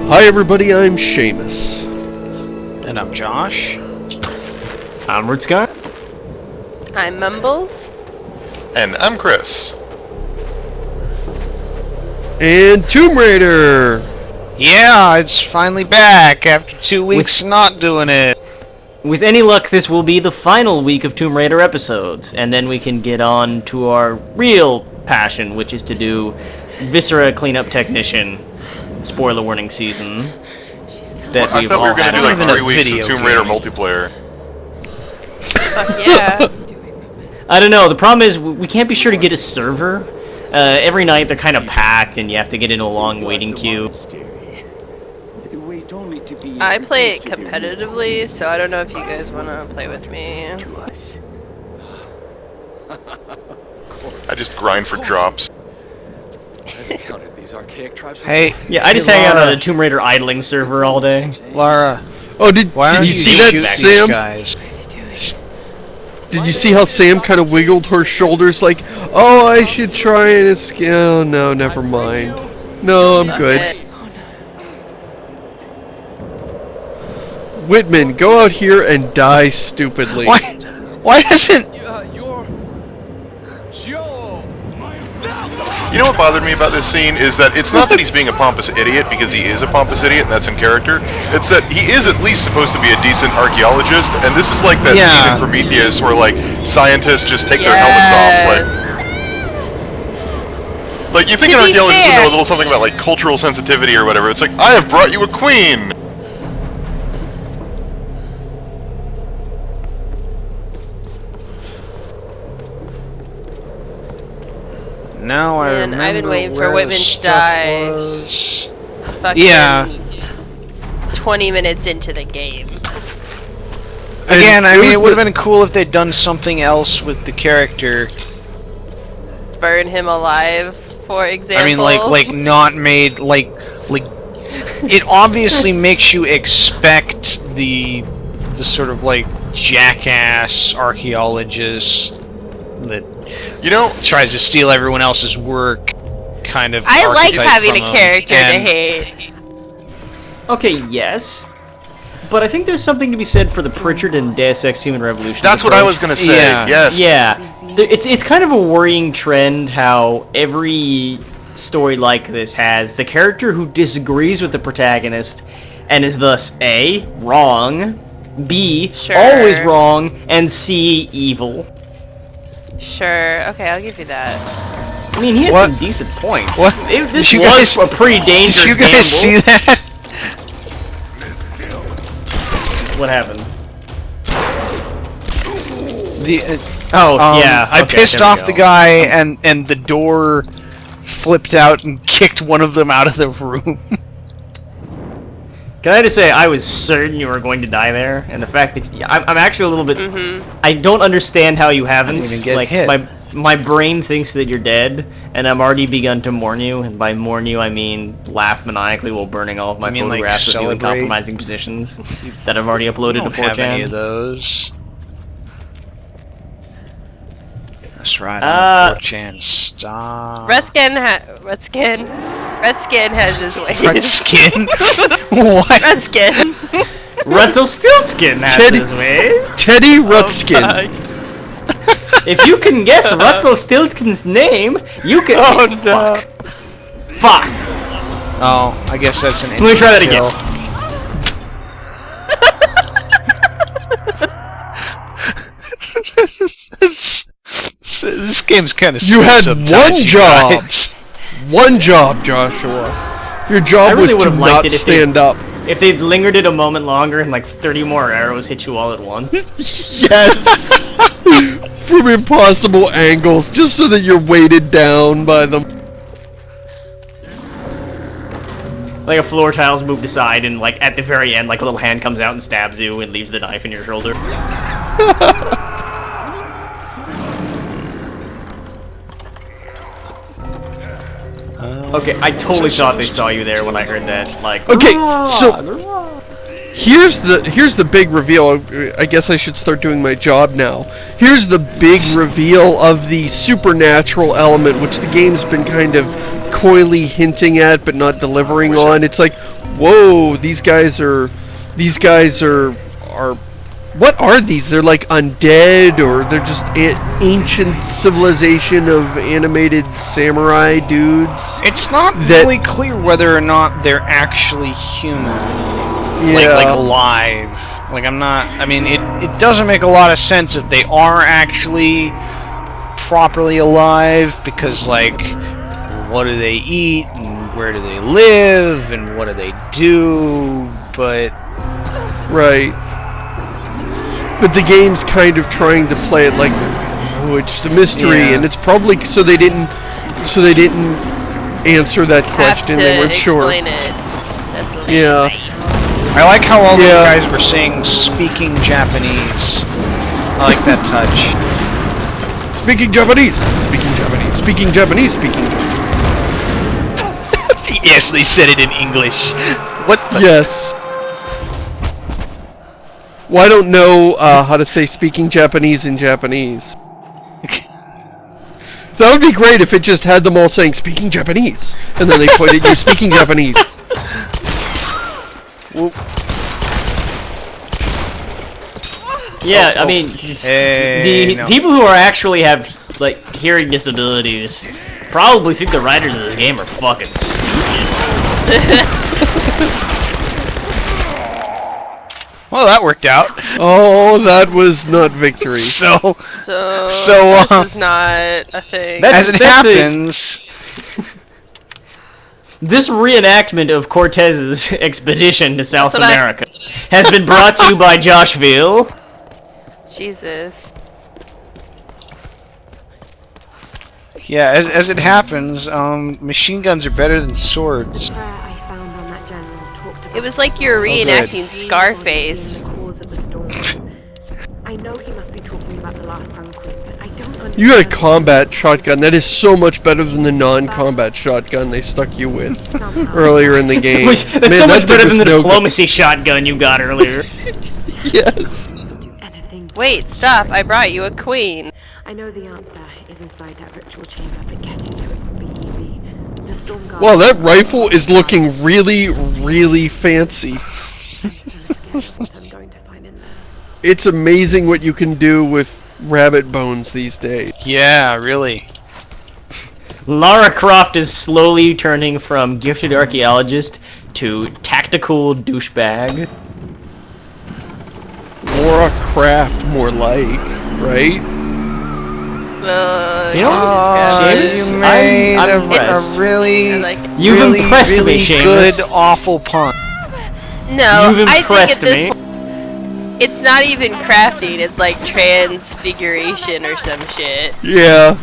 Hi everybody, I'm Seamus. And I'm Josh. I'm Red Sky. I'm Mumbles. And I'm Chris. And Tomb Raider! Yeah, it's finally back after 2 weeks not doing it. With any luck, this will be the final week of Tomb Raider episodes, and then we can get on to our real passion, which is to do Viscera Cleanup Technician, spoiler warning season. That I thought we were going to do like 3 weeks of Tomb Raider multiplayer. Fuck yeah. I don't know, the problem is we can't be sure to get a server. Every night they're kind of packed, and you have to get into a long waiting queue. I play it competitively, so I don't know if you guys want to play with me. I just grind for drops. Hey, Yeah, I just hang out on a Tomb Raider idling server all day. Laura. Oh, did you see that, Sam? Guys? Did you see how Sam kind of wiggled her shoulders like, oh, I should try and escape? Oh, no, never mind. No, I'm good. Whitman, go out here and die stupidly. Why doesn't... You know what bothered me about this scene is that it's not that he's being a pompous idiot, because he is a pompous idiot and that's in character. It's that he is at least supposed to be a decent archaeologist, and this is like that scene in Prometheus where like scientists just take their helmets off. Like you think an archaeologist would know a little something about like cultural sensitivity or whatever. It's like, I have brought you a queen! Now I remember I've been waiting for where Whitman the to stuff die. was. Fucking 20 minutes into the game. Again, I mean, it would have been cool if they'd done something else with the character. Burn him alive, for example. I mean, like not made like it obviously makes you expect the sort of like jackass archaeologist that tries to steal everyone else's work kind of. I like having a from character to hate. Okay, yes. But I think there's something to be said for the Pritchard and Deus Ex Human Revolution. That's what I was gonna say. Yes. Yeah. It's kind of a worrying trend how every story like this has the character who disagrees with the protagonist and is thus A, wrong, B, always wrong, and C, evil. Sure. Okay, I'll give you that. I mean, he had some decent points. What? This was a pretty dangerous Did you guys see that? What happened? I pissed off the guy, and the door flipped out and kicked one of them out of the room. Can I just say, I was certain you were going to die there, and the fact that I'm actually a little bit. I don't understand how you haven't. I didn't even get like hit. my brain thinks that you're dead, and I'm already begun to mourn you. And by mourn you, I mean laugh maniacally while burning all of my photographs of you in compromising positions that I've already uploaded to 4chan. Have any of those? That's right. On 4chan. Stop. Redskin has his way. Redskin? What? Redskin. Rutselstiltskin has his ways. Teddy Rutskin. If you can guess Rutselstiltskin's name, you can. Oh no! Fuck. Oh, I guess that's an. Let me try that again. This game's kind of. You had one job. One job, Joshua. Your job was to not stand up. If they'd lingered it a moment longer and like 30 more arrows hit you all at once. Yes! From impossible angles, just so that you're weighted down by them. Like a floor tile's moved aside and like at the very end, like a little hand comes out and stabs you and leaves the knife in your shoulder. Okay, I totally thought they saw you there when I heard that. Like, okay, so here's the big reveal. I guess I should start doing my job now. Here's the big reveal of the supernatural element, which the game's been kind of coyly hinting at but not delivering on. It's like, whoa, these guys are what are these? They're like undead, or they're just ancient civilization of animated samurai dudes. It's not that- really clear whether or not they're actually human. Yeah. Like alive. Like I mean it doesn't make a lot of sense if they are actually properly alive, because like what do they eat and where do they live and what do they do, but Right. But the game's kind of trying to play it like, oh, it's just a mystery, Yeah. and it's probably so they didn't answer that question. They weren't sure. Explain it. That's the Yeah. I like how all those Yeah. guys were saying speaking Japanese. I like that touch. Speaking Japanese. Speaking Japanese. Speaking Japanese. Speaking. Yes, they said it in English. What the Yes. Well, I don't know how to say speaking Japanese in Japanese. That would be great if it just had them all saying speaking Japanese, and then they put it, you're speaking Japanese. Yeah, I mean, Hey, the no. people who are actually have like hearing disabilities probably think the writers of this game are fucking stupid. Well, that worked out. Oh, that was not victory. So So, So, this is not a thing. That's- as it that's it. happens, This reenactment of Cortez's expedition to South That's what I- America has been brought to you by Josh Veal. Jesus. yeah, as it happens, machine guns are better than swords. Prayer I found on that general talked about It was like you were good. reenacting Scarface. the cause of the storms. I know he must be talking about the last Sun Queen, but I don't understand. You got a combat shotgun. That is so much better than the non-combat shotgun they stuck you with Somehow. earlier in the game. Which, that's Man, so much that better thing than the was no diplomacy shotgun you got earlier. good. Yes. Anything. Wait, stop. I brought you a queen. I know the answer is inside that ritual chamber, but getting to it would be easy. The storm guard. Well, that rifle is looking really, really fancy. I'm so scared of what I'm going to find in there. It's amazing what you can do with rabbit bones these days. Yeah, really. Lara Croft is slowly turning from gifted archaeologist to tactical douchebag. Laura Croft, more like, right? You know, Seamus, you made I'm a impressed. really, I like it. You've really, impressed me, really Seamus. good, awful pun. No, You've I impressed think me. at this point, it's not even crafting. It's like transfiguration or some shit. Yeah.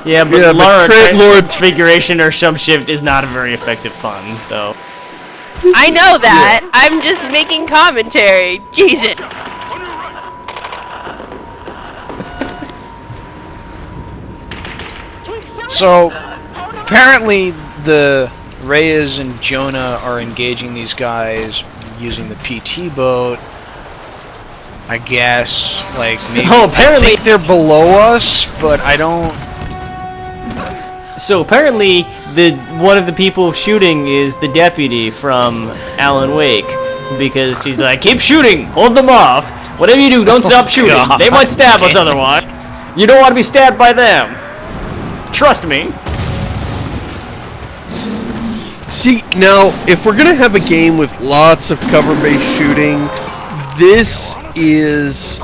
Yeah, but Yeah, but Lara Laura- Transfiguration or some shift is not a very effective pun, though. I know that. I'm just making commentary. Jesus. So, apparently the Reyes and Jonah are engaging these guys using the PT boat. I guess, like, maybe Oh, apparently- I think they're below us, but I don't... So apparently, one of the people shooting is the deputy from Alan Wake, because he's like, keep shooting, hold them off. Whatever you do, don't stop shooting. God They might stab us damn it. otherwise. You don't want to be stabbed by them. Trust me. See, now, if we're gonna have a game with lots of cover-based shooting, this is...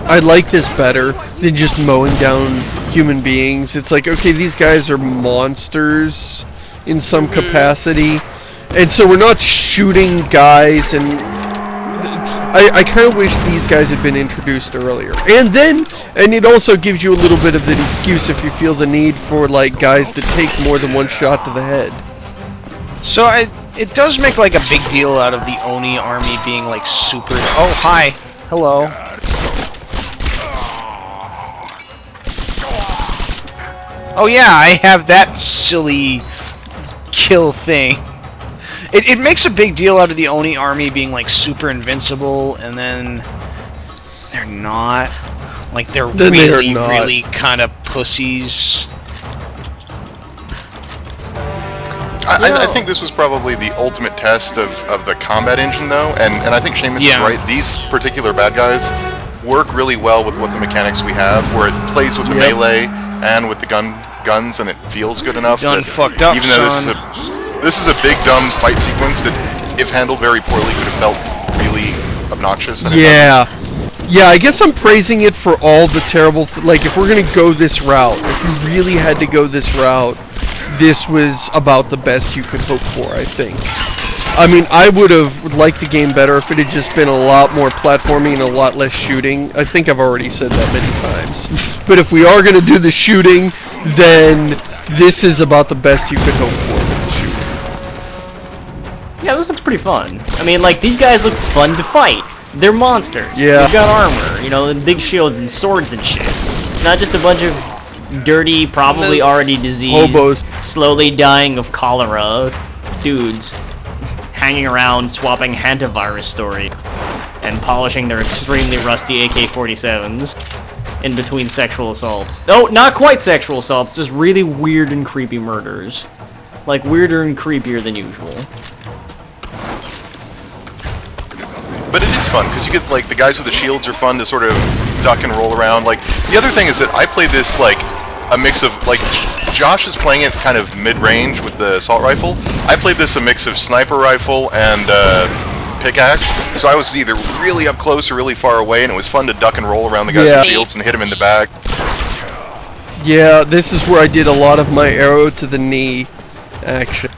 I like this better than just mowing down human beings. It's like, okay, these guys are monsters in some capacity, and so we're not shooting guys, and I kind of wish these guys had been introduced earlier. And it also gives you a little bit of an excuse if you feel the need for, like, guys to take more than one shot to the head. So, it does make, like, a big deal out of the Oni army being, like, super... Oh, hi. Hello. Oh yeah, I have that silly kill thing. It makes a big deal out of the Oni army being like super invincible, and then they're not. Like they're Then they are really, not. really kind of pussies. I think this was probably the ultimate test of the combat engine, though, and I think Seamus is right. These particular bad guys work really well with what the mechanics we have, where it plays with the melee and with the guns, and it feels good enough. Done fucked up, even though son. this is a big dumb fight sequence that, if handled very poorly, could have felt really obnoxious. And Yeah. Yeah, I guess I'm praising it for all the terrible... like, if we're gonna go this route, if you really had to go this route, this was about the best you could hope for, I think. I mean, I would have liked the game better if it had just been a lot more platforming and a lot less shooting. I think I've already said that many times. But if we are gonna do the shooting, then this is about the best you could hope for with the shooting. Yeah, this looks pretty fun. I mean, like, these guys look fun to fight. They're monsters. Yeah. They've got armor, you know, and big shields and swords and shit. It's not just a bunch of dirty, probably already diseased, hobos, slowly dying of cholera dudes hanging around swapping hantavirus story and polishing their extremely rusty AK-47s in between sexual assaults. No, not quite sexual assaults, just really weird and creepy murders. Like, weirder and creepier than usual. But it is fun, because you get, like, the guys with the shields are fun to sort of duck and roll around. Like, the other thing is that I play this, like, a mix of, like, Josh is playing it kind of mid-range with the assault rifle. I played this a mix of sniper rifle and pickaxe, so I was either really up close or really far away, and it was fun to duck and roll around the guys with shields and hit them in the back. Yeah, this is where I did a lot of my arrow to the knee action.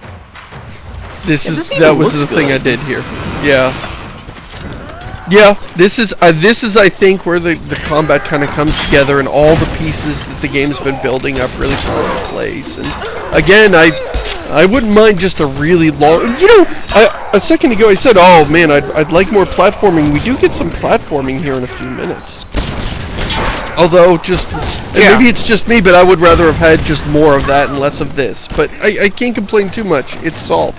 That was the thing I did here. Yeah. Yeah, this is I think where the combat kind of comes together and all the pieces that the game's been building up really fall into place. And again, I wouldn't mind just a really long. You know, a second ago I said, oh man, I'd like more platforming. We do get some platforming here in a few minutes. Although maybe it's just me, but I would rather have had just more of that and less of this. But I can't complain too much. It's Salt.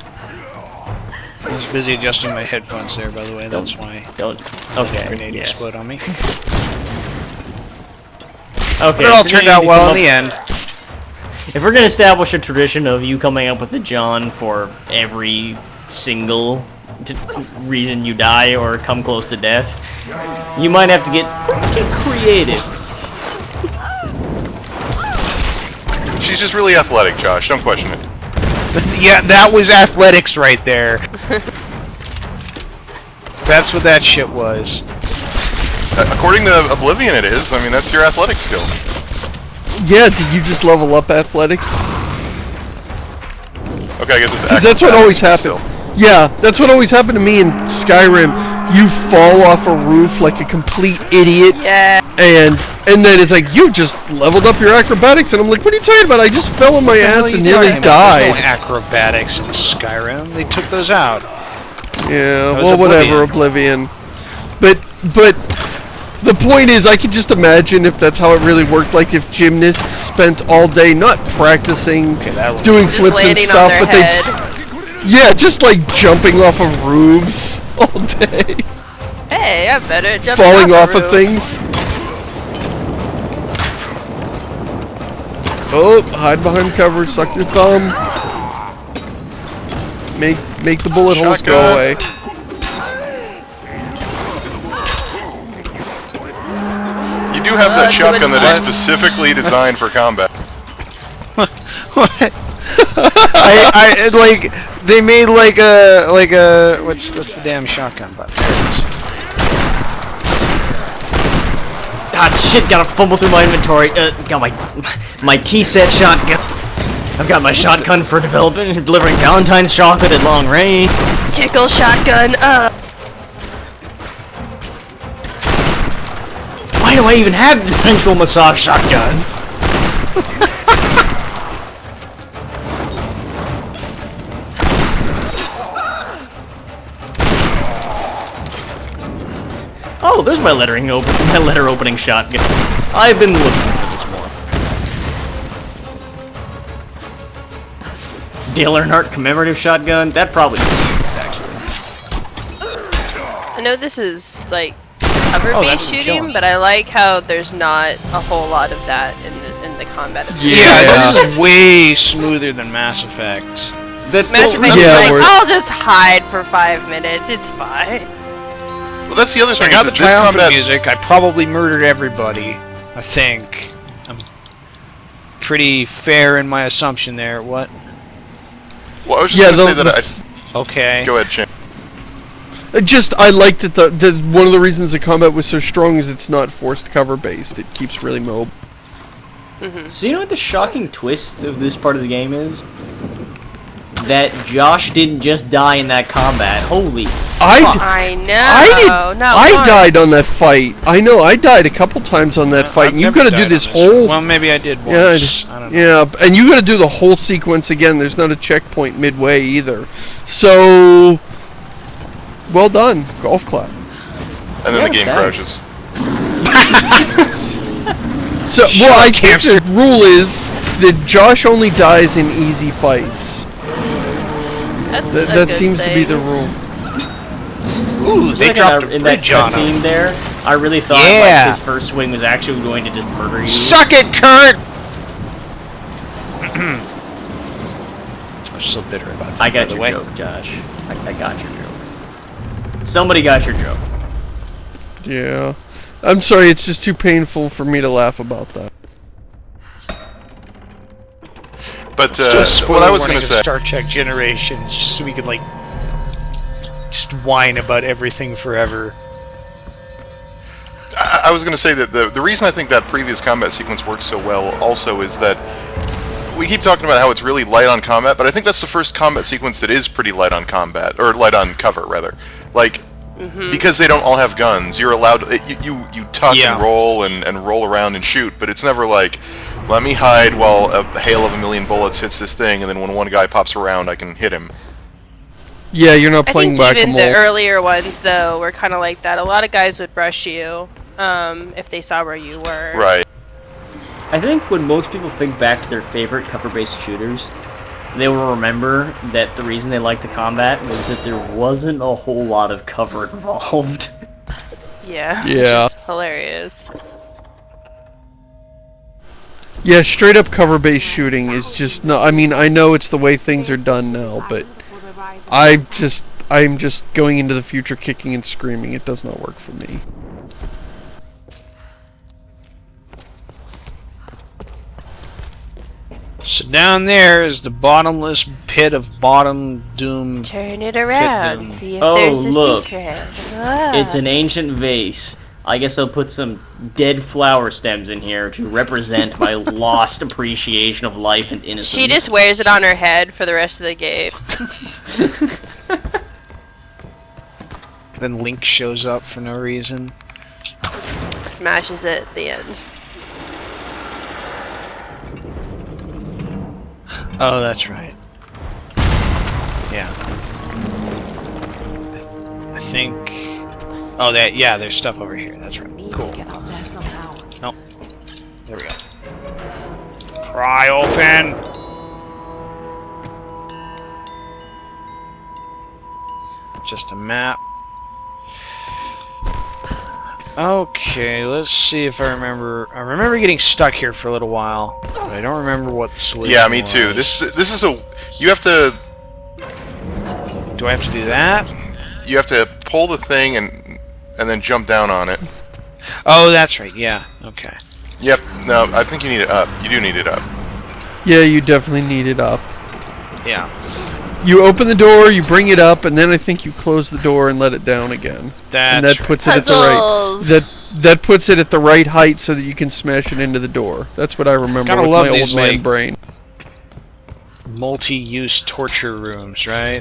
I was busy adjusting my headphones there, by the way. That's why Okay. grenade exploded on me. Okay. But it all turned out well in the end. If we're gonna establish a tradition of you coming up with the John for every single reason you die or come close to death, you might have to get pretty creative. She's just really athletic, Josh. Don't question it. Yeah, that was athletics right there. That's what that shit was. According to Oblivion, it is. I mean, that's your athletic skill. Yeah, did you just level up athletics? Okay, I guess it's because that's what always happened. Still. Yeah, that's what always happened to me in Skyrim. You fall off a roof like a complete idiot. Yeah. And then it's like, you just leveled up your acrobatics, and I'm like, what are you talking about? I just fell on my ass and nearly died. There's no acrobatics in Skyrim. They took those out. Yeah, well, whatever, Oblivion. But the point is, I can just imagine if that's how it really worked. Like if gymnasts spent all day not practicing, doing flips and stuff, but they just like jumping off of roofs all day. Hey, I'm better at jumping falling off of of things. Oh, hide behind cover, suck your thumb. Make the bullet holes go away. You do have that shotgun that is specifically designed for combat. What? I like they made like a what's the damn shotgun button? Ah, shit, gotta fumble through my inventory. Got my T-set shotgun. I've got my shotgun for delivering Valentine's chocolate at long range. Tickle shotgun up. Why do I even have the sensual massage shotgun? Oh, there's my letter opening shotgun. I've been looking for this more. Dale Earnhardt commemorative shotgun. That probably exists, actually. I know this is like cover-based shooting, but I like how there's not a whole lot of that in the combat. Yeah, this is way smoother than Mass Effect. Master Chief's Yeah, like, we're- I'll just hide for 5 minutes. It's fine. Well, that's the other So I thing. got Is the that this triumphant combat, music. I probably murdered everybody. I think. I'm pretty fair in my assumption there. What? well, I was just Yeah, going to say the- that Okay. Go ahead, Shane. I like that the one of the reasons the combat was so strong is it's not forced cover based. It keeps really mobile. So you know what the shocking twist of this part of the game is? That Josh didn't just die in that combat. Holy I Not died on that fight. I know, I died a couple times on that fight, I've and you never gotta do died this on one. whole... Well, maybe I did Yeah, once. I don't know. yeah, and you gotta do the whole sequence again. There's not a checkpoint midway either. So... Well done. Golf clap. And then Yeah, the game thanks. crashes. So, well, I think the rule is that Josh only dies in easy fights. That's That seems to be the rule. Ooh, they dropped a in that bridge on cutscene him. there. I really thought Yeah. like his first swing was actually going to just murder you. Suck it, Kurt! I'm still bitter about that. I got by the your way. joke, Josh. I got your joke. Somebody got your joke. Yeah. I'm sorry, it's just too painful for me to laugh about that. But Just what I was going going to say, Star Trek Generations, just so we could like just whine about everything forever. I was going to say that the reason I think that previous combat sequence works so well also is that we keep talking about how it's really light on combat, but I think that's the first combat sequence that is pretty light on combat, or light on cover rather. Like, because they don't all have guns, you're allowed you tuck Yeah. and roll and roll around and shoot, but it's never like, let me hide while a hail of a million bullets hits this thing, and then when one guy pops around, I can hit him. Yeah, you're not I playing think even the whack-a-mole. earlier ones, though, were kind of like that. A lot of guys would brush you if they saw where you were. Right. I think when most people think back to their favorite cover-based shooters, they will remember that the reason they liked the combat was that there wasn't a whole lot of cover involved. Yeah. Yeah. Hilarious. Yeah, straight up cover-based shooting is just no. I mean, I know it's the way things are done now, but I'm just going into the future kicking and screaming. It does not work for me. So down there is the bottomless pit of bottom doom. Turn it around. them. See if Oh, there's a look. secret. Ah. It's an ancient vase. I guess I'll put some dead flower stems in here to represent my lost appreciation of life and innocence. She just wears it on her head for the rest of the game. Then Link shows up for no reason. Smashes it at the end. Oh, that's right. Yeah. I think. Oh, yeah, there's stuff over here. That's right. Need Cool. to get up there somehow. Nope. There we go. Pry open! Just a map. Okay, let's see if I remember. I remember getting stuck here for a little while, but I don't remember what the solution Yeah, me too. was. This is a you have to Do I have to do that? pull the thing and then jump down on it. Oh, that's right. Yeah. Okay. You have no. I think you need it up. You do need it up. Yeah, you definitely need it up. Yeah. You open the door, you bring it up, and then I think you close the door and let it down again. That's and that right. puts it at the right. Puzzles. That puts it at the right height so that you can smash it into the door. That's what I remember Gotta with love my old these, man like- brain. Multi-use torture rooms, right?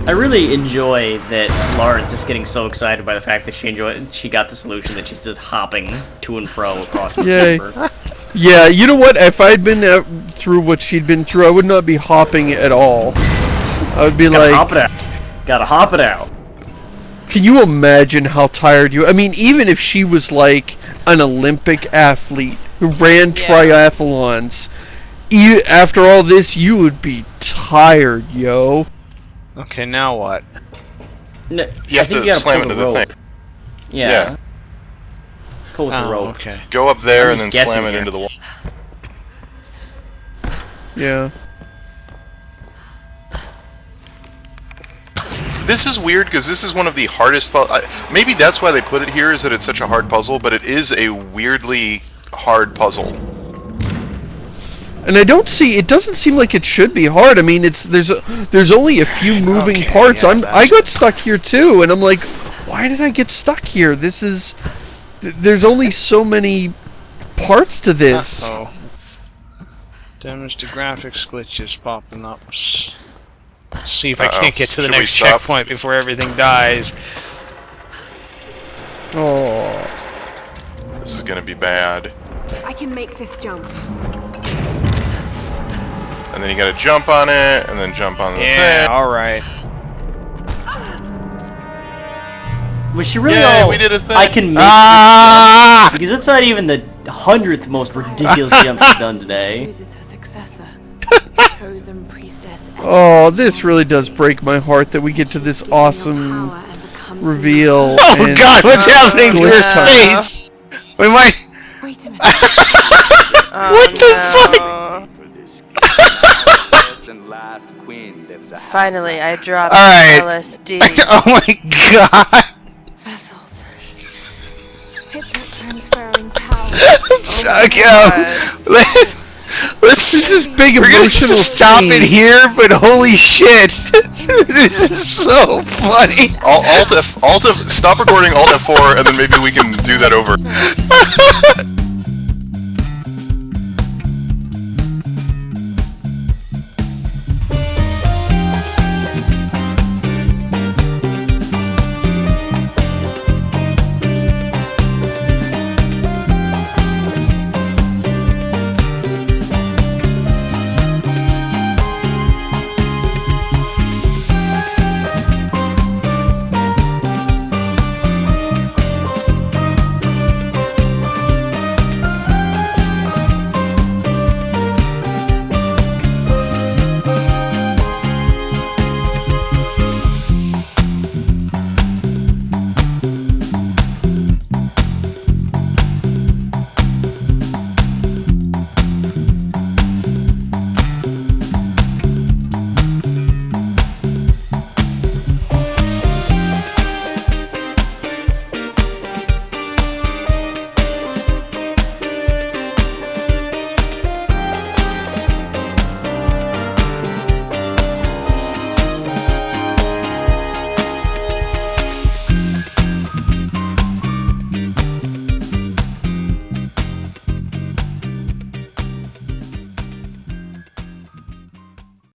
I really enjoy that Lara's just getting so excited by the fact that she got the solution that she's just hopping to and fro across the Yay. chamber. Yeah, you know what? If I'd been through what she'd been through, I would not be hopping at all. I would be Gotta like, hop it out. Gotta hop it out. can you imagine how tired you... I mean, even if she was like an Olympic athlete who ran triathlons, after all this, you would be tired, yo. Okay, now what? No, You have I think to gotta slam pull into the the rope. thing. Yeah. Yeah. Pull with the Oh, rope. okay. Go up there I'm and then just slam guessing it here. into the wall. This is weird because this is one of the hardest. Maybe that's why they put it here, is that it's such a hard puzzle. But it is a weirdly hard puzzle. And I don't see. It doesn't seem like it should be hard. I mean, there's only a few moving Okay, parts. yeah, I got stuck here too, and I'm like, why did I get stuck here? This is. There's only so many parts to this. Uh-oh. Damage to graphics glitches popping up. Let's see if I can't get to the Should we next stop? checkpoint before everything dies. Oh. This is gonna be bad. I can make this jump. And then you gotta jump on it, and then jump on the Yeah, thing. alright. Was she really Yay, all we did a thing. I can make Ah! because it's not even the 100th most ridiculous jump she's done today. Chooses her successor. Chosen priestess. Oh, this really does break my heart that we get to this awesome reveal. Oh and god, what's happening to her glitch time. face? We might. Wait a minute. What the fuck? Finally, I dropped Alright. LSD. Oh my god. Vessels. It's not transferring power. Let's This is big we're gonna emotional stop scene. it here, but holy shit. This is so funny. Alt F, stop recording, Alt F4, and then maybe we can do that over.